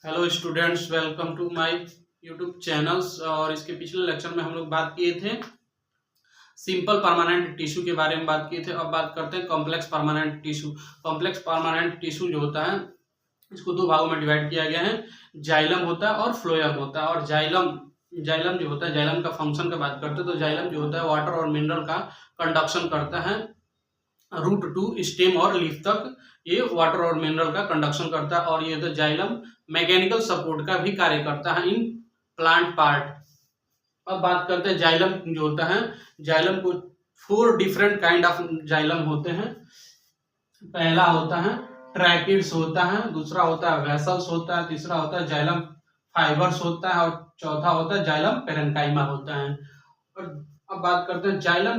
Hello students, welcome to my YouTube channels. और इसके पिछले लेक्चर में हम लोग बात किए थे सिंपल परमानेंट टिश्यू के बारे में बात किए थे। अब बात करते हैं complex permanent tissue. Complex permanent tissue जो होता है इसको दो भागों में डिवाइड किया गया है। जाइलम होता है और फ्लोएम होता है। और जाइलम जाइलम जो होता है, जाइलम का फंक्शन का बात करते हैं तो जाइलम जो होता है वाटर और मिनरल का कंडक्शन करता है रूट टू स्टेम और लीफ तक। ये वाटर और मिनरल का कंडक्शन करता है। और ये होता है जाइलम मैकेनिकल सपोर्ट का भी कार्य करता है इन प्लांट पार्ट। अब बात करते हैं जाइलम जो होता है, जाइलम को 4 डिफरेंट काइंड ऑफ जाइलम होते हैं। पहला होता है ट्रैकिड्स होता है, दूसरा होता है वेसल्स होता है, तीसरा होता है जाइलम फाइबर्स होता है और चौथा होता है जाइलम पेरेन्काइमा होता है। और अब बात करते हैं जाइलम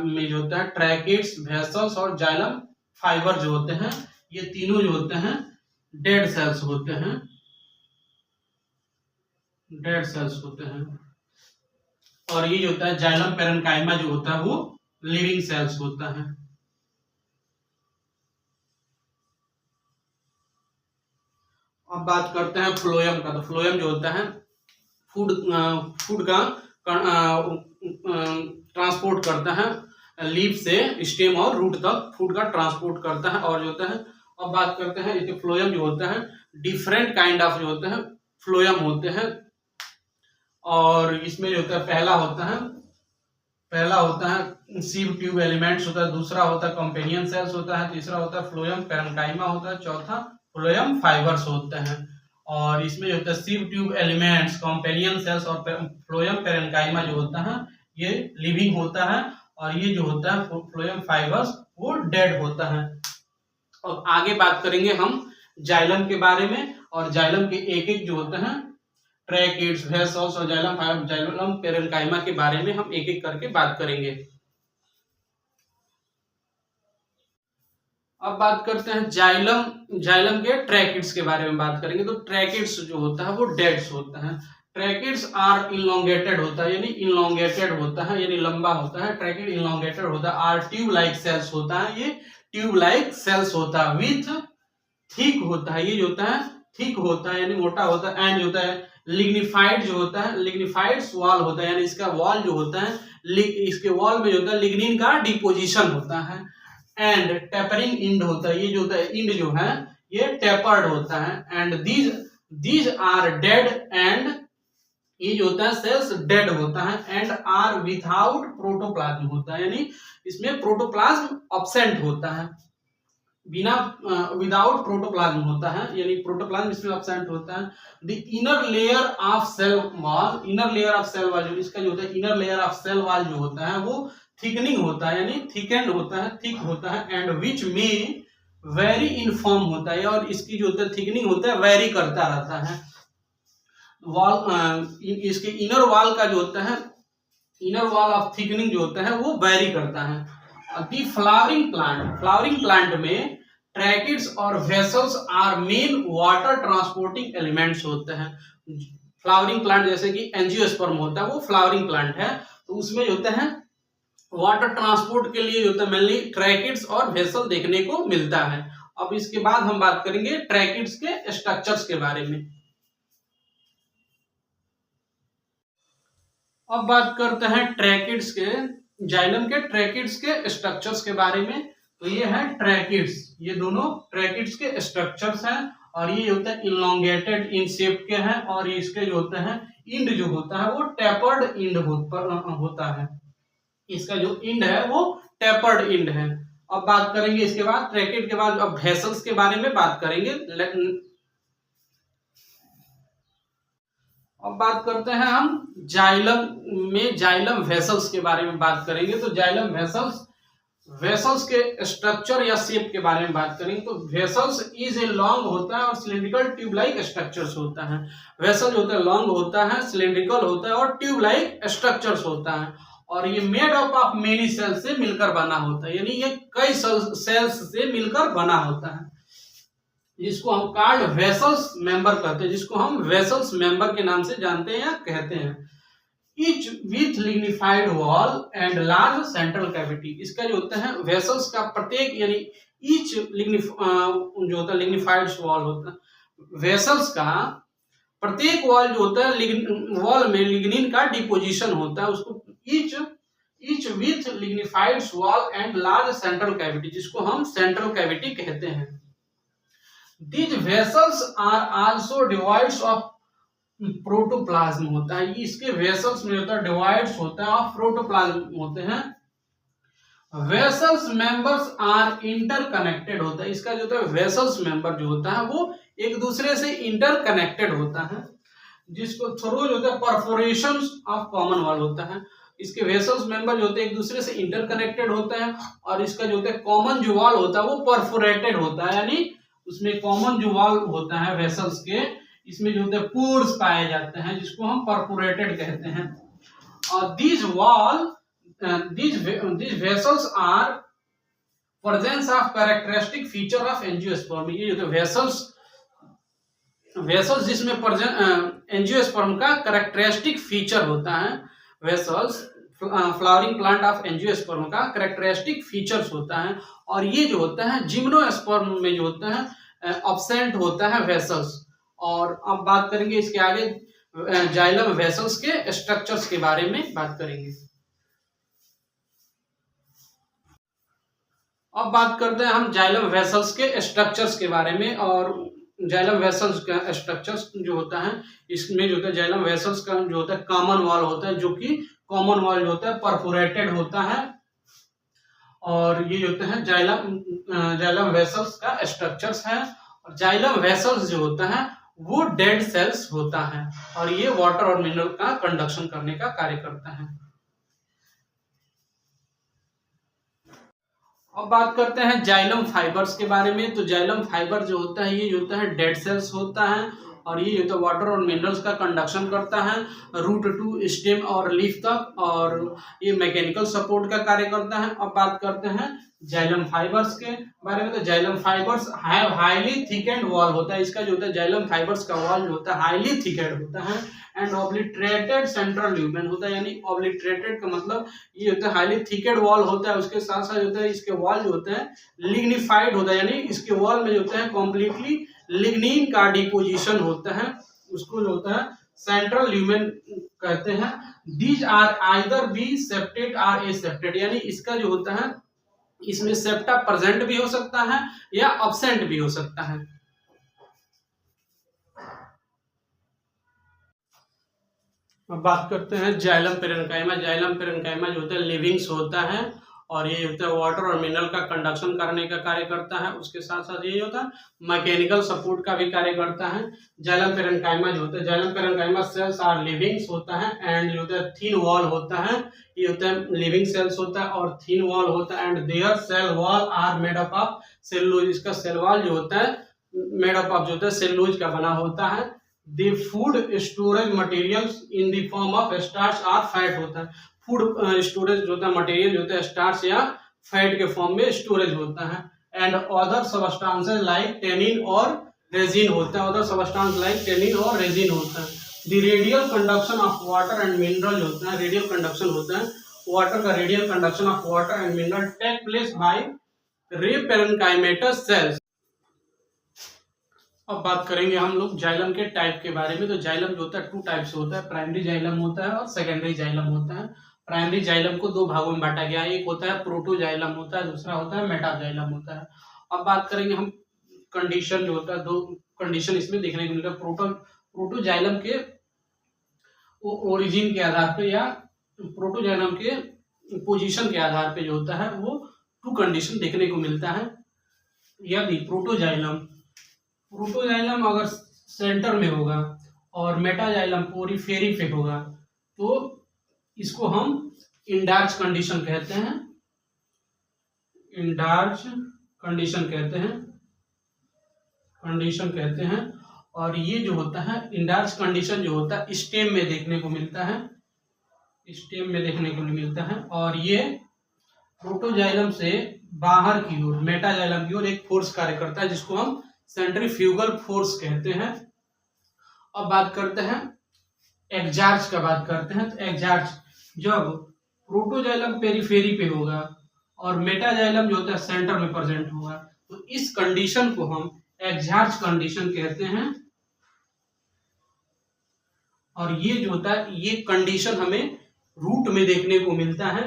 में जो होता है ट्रैकिड्स, वेसल्स और जाइलम फाइबर जो होते हैं, ये तीनों जो होते हैं डेड सेल्स होते हैं। डेड सेल्स होते हैं। और ये जो होता है जाइलम पेरेन्काइमा जो होता है वो लिविंग सेल्स होता है। अब बात करते हैं फ्लोएम का। तो फ्लोएम जो होता है फूड का ट्रांसपोर्ट करता है लीफ से स्टेम और रूट तक, फूड का ट्रांसपोर्ट करता है। और जो होता है, अब बात करते हैं इसके फ्लोएम जो होता है डिफरेंट काइंड ऑफ जो होते हैं फ्लोएम होते हैं। और इसमें जो होता है पहला होता है सीव ट्यूब एलिमेंट्स होता है, दूसरा होता है कंपेनियन सेल्स होता है, तीसरा होता है फ्लोएम पेरेन्काइमा होता है, चौथा फ्लोएम फाइबर्स होते हैं। और इसमें जो होता है sieve tube elements, companion cells और फ्लोएम पेरेन्काइमा जो होता है ये लिविंग होता है। और ये जो होता है फ्लोएम फाइबर्स वो डेड होता है। अब आगे बात करेंगे हम जाइलम के बारे में। और जाइलम के एक एक जो होते हैं ट्रैकिड्स, वेसल्स और जाइलम फाइबर, जाइलम पेरेन्काइमा के बारे में हम एक एक करके बात करेंगे। अब बात करते हैं जाइलम के ट्रैकिड्स के बारे में बात करेंगे। तो ट्रैकिड्स जो होता है वो डेड्स होता है। ट्रैकिड्स आर इलोंगेटेड होता है, यानी इलोंगेटेड होता है, यानी लंबा होता है। ट्रैकिड इलोंगेटेड होता है। आर ट्यूब लाइक सेल्स होता है, ये ट्यूब लाइक सेल्स होता है। विथ थिक होता है, ये जो होता है थिक होता है यानी मोटा होता है। एंड होता है लिग्निफाइड जो होता है, लिग्निफाइड वॉल होता है, यानी इसका वॉल जो होता है इसके वॉल में जो होता है लिग्निन का डिपोजिशन होता है। एंड टेपरिंग इंड होता है, ये जो होता है इंड जो है ये टेपर्ड होता है। And these are dead, and ये जो होता है सेल्स डेड होता है। एंड आर विदाउट प्रोटोप्लाज्म होता है, यानी इसमें प्रोटोप्लाज्म एब्सेंट होता है, बिना विदाउट प्रोटोप्लाज्म होता है, यानी प्रोटोप्लाज्म इसमें एब्सेंट होता है। The inner layer of cell wall, inner layer of cell wall, इसका जो होता है inner layer of cell wall जो होता है वो थिकनिंग होता है, यानी थिकेंड होता है, थिक होता है। एंड विच में वेरी इनफॉर्म होता है, और इसकी जो होता है थिकनिंग होता है वेरी करता रहता है। वॉल इसके इनर वॉल का जो होता है, इनर वॉल ऑफ थिकनिंग जो होता है वो वेरी करता है। दी फ्लावरिंग प्लांट में ट्रैकिड्स और vessels are main water transporting elements होते हैं। फ्लावरिंग प्लांट जैसे कि एंजियोस्पर्म होता है वो फ्लावरिंग प्लांट है, तो उसमें जो होता है वाटर ट्रांसपोर्ट के लिए जो होता है मेनली ट्रैकिड्स और वेसल देखने को मिलता है। अब इसके बाद हम बात करेंगे ट्रैकिड्स के स्ट्रक्चर्स के बारे में। अब बात करते हैं ट्रैकिड्स के, जाइलम के ट्रैकिड्स के स्ट्रक्चर्स के बारे में। तो ये है ट्रैकिड्स, ये दोनों ट्रैकिड्स के स्ट्रक्चर्स हैं। और ये होता है इलोंगेटेड इन शेप के हैं। और इसके जो होता है इंड जो होता है वो टेपर्ड इंड होता है, इसका जो इंड है वो टेपर्ड इंड है। अब बात करेंगे इसके बाद ट्रैकिड के बाद अब वेसल्स के बारे में बात करेंगे। अब बात करते हैं हम जाइलम वेसल्स के बारे में बात करेंगे। तो जाइलम वेसल्स के स्ट्रक्चर या शेप के बारे में बात करेंगे। तो वेसल्स इज ए लॉन्ग होता है और सिलिंड्रिकल ट्यूब लाइक स्ट्रक्चर्स होता है। वेसल जो होता है लॉन्ग होता है, सिलिंड्रिकल होता है और ट्यूब लाइक स्ट्रक्चर्स होता है। और ये made up of many cells से मिलकर बना होता है, यानी ये कई सेल्स से मिलकर बना होता है, जिसको हम कार्ड वेसल्स मेंबर कहते हैं, जिसको हम वेसल्स मेंबर के नाम से जानते हैं या कहते हैं। Each with lignified wall and large central cavity, इसका जो होता है वेसल्स का प्रत्येक यानी ईच जो होता है लिग्निफाइड वॉल होता है, वेसल्स का प्रत्येक वॉल जो होता है वॉल में लिग्निन का डिपोजिशन होता है, उसको each with lignified wall and large central cavity, जिसको हम सेंट्रल कैविटी कहते हैं। These vessels are also divides of protoplasm होता है, इसके वेसल्स में होता है डिवाइड्स होता है और प्रोटोप्लाज्म होते हैं। वेसल्स मेंबर्स आर इंटरकनेक्टेड होता है, इसका जो होता है वेसल्स मेंबर जो होता है वो एक दूसरे से इंटरकनेक्टेड होता है, जिसको थ्रू जो होता है परफोरेशन ऑफ कॉमन वॉल होता है। इसके वेसल्स मेंबर जो होते हैं एक दूसरे से इंटरकनेक्टेड होता है और इसका जो होता है कॉमन जो वॉल होता है वो परफोरेटेड होता है, यानी उसमें कॉमन जो वॉल होता है वेसल्स के, इसमें जो होते हैं पोर्स पाए जाते हैं, जिसको हम परफोरेटेड कहते हैं। और these vessels are presence of characteristic feature of angiosperm, ये जो वेसल्स जिसमें एंजियोस्पर्म का कैरेक्टरिस्टिक फीचर होता है, vessels flowering plant of angiosperm का कैरेक्टरिस्टिक फीचर्स होता है। और ये जो होता है जिम्नोस्पर्म में जो होता है एब्सेंट होता है वेसल्स। और अब बात करेंगे इसके आगे जाइलम वेसल्स के स्ट्रक्चर्स के बारे में बात करेंगे। अब बात करते हैं हम जाइलम वेसल्स के स्ट्रक्चर्स के बारे में। और जाइलम वेसल्स का स्ट्रक्चर्स जो होता है, इसमें जो होता है जाइलम वेसल्स का जो होता है कॉमन वॉल होता है, जो कि कॉमन वॉल जो होता है परफोरेटेड होता है। और ये होता है जाइलम वेसल्स का स्ट्रक्चर्स है। और जाइलम वेसल्स जो होता है वो डेड सेल्स होता है और ये वाटर और मिनरल का कंडक्शन करने का कार्य करता है। अब बात करते हैं जाइलम फाइबर्स के बारे में। तो जाइलम फाइबर जो होता है ये होता है डेड सेल्स होता है और ये तो वाटर और मिनरल्स का कंडक्शन करता है रूट टू स्टेम और लीफ तक, और ये मैकेनिकल सपोर्ट का कार्य करता है। अब बात करते हैं जाइलम फाइबर्स के बारे में। तो xylem fibres have highly thickened wall होता है, इसका जो होता है जाइलम फाइबर्स का वॉल जो होता है हाईली थिकेंड होता है एंड ऑब्लिटरेटेड सेंट्रल ल्यूमेन होता है, यानी ऑब्लिटरेटेड का मतलब ये होता है हाईली थिकेंड वॉल होता है। उसके साथ साथ होता है इसके वॉल जो होता है लिग्निफाइड होता है, यानी इसके वॉल में जो होता है कॉम्प्लीटली लिग्निन का डिपोजिशन होता है, उसको जो होता है सेंट्रल ल्यूमेन कहते हैं। These are either be septate or aseptate, यानी इसका जो होता है इसमें सेप्टा प्रेजेंट भी हो सकता है या अब्सेंट भी हो सकता है। अब बात करते हैं जाइलम पेरेन्काइमा। जाइलम पेरेन्काइमा जो होता है लिविंग्स होता है और ये होता है वाटर और मिनरल का कंडक्शन करने का कार्य करता है। उसके साथ साथ ये होता है मैकेनिकल सपोर्ट का भी कार्य करता है। जाइलम पेरेन्काइमा जो होता है xylem parenchyma cells are livings होता है एंड जो होता है थिन वॉल होता है, ये होता है लिविंग सेल्स होता है और थिन वॉल होता है and their cell wall are made up of cellulose, इसका सेल वॉल जो होता है मेड अप ऑफ जो होता है सेलुलोज का बना होता है। The food storage materials in the form of starch or fat होता है, फूड स्टोरेज जो होता है मटेरियल जो होता है स्टार्च या फैट के फॉर्म में स्टोरेज होता है। And other substances like tannin और रेजिन होता है, अदर सबस्टांस लाइक टेनिन और रेजिन होता है। The radial conduction of water and mineral होता है, रेडियल कंडक्शन होता है वाटर का, radial conduction of water and mineral take place by ray parenchymatous sales. अब बात करेंगे हम लोग जाइलम के टाइप के बारे में। तो जाइलम जो होता है टू टाइप से होता है, प्राइमरी जाइलम होता है और सेकेंडरी जाइलम होता है। प्राइमरी जाइलम को दो भागों में बांटा गया है, एक होता है प्रोटोजाइलम होता है, दूसरा होता है मेटाजाइलम होता है। अब बात करेंगे हम कंडीशन जो होता है, दो कंडीशन इसमें देखने को मिलता है। प्रोटोजाइलम के ओरिजिन के आधार पे या प्रोटोजाइलम के पोजीशन के आधार पे जो होता है वो टू कंडीशन देखने को मिलता है। यदि प्रोटोजाइलम अगर सेंटर में होगा और मेटाजाइलम पोरीफेरी पे होगा तो इसको हम इंडार्च कंडीशन कहते हैं, इंडार्च कंडीशन कहते हैं। और ये जो होता है इंडार्च कंडीशन जो होता है स्टेम में देखने को मिलता है, स्टेम में देखने को मिलता है। और ये प्रोटोजाइलम से बाहर की ओर मेटाजाइलम की ओर एक फोर्स कार्य करता है जिसको हम सेंट्रीफ्यूगल फोर्स कहते हैं। अब बात करते हैं एक्जार्च का बात करते हैं। तो एक्जार्च जब प्रोटोजाइलम पेरीफेरी पे होगा और मेटाजाइलम जो होता है सेंटर में प्रेजेंट होगा तो इस कंडीशन को हम एक्जार्च कंडीशन कहते हैं। और ये जो होता है ये कंडीशन हमें रूट में देखने को मिलता है।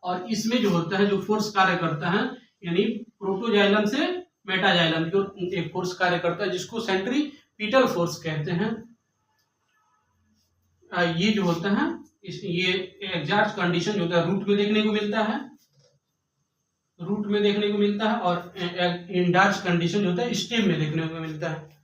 और इसमें जो होता है जो फोर्स कार्य करता है यानी प्रोटोजाइलम से मेटाजाइलम की ओर एक फोर्स कार्य करता है जिसको सेंट्रीपिटल फोर्स कहते हैं। ये जो होता है ये एग्जैक्ट कंडीशन जो होता है रूट में देखने को मिलता है, रूट में देखने को मिलता है, और इनडार्स कंडीशन जो होता है स्टेम में देखने को मिलता है।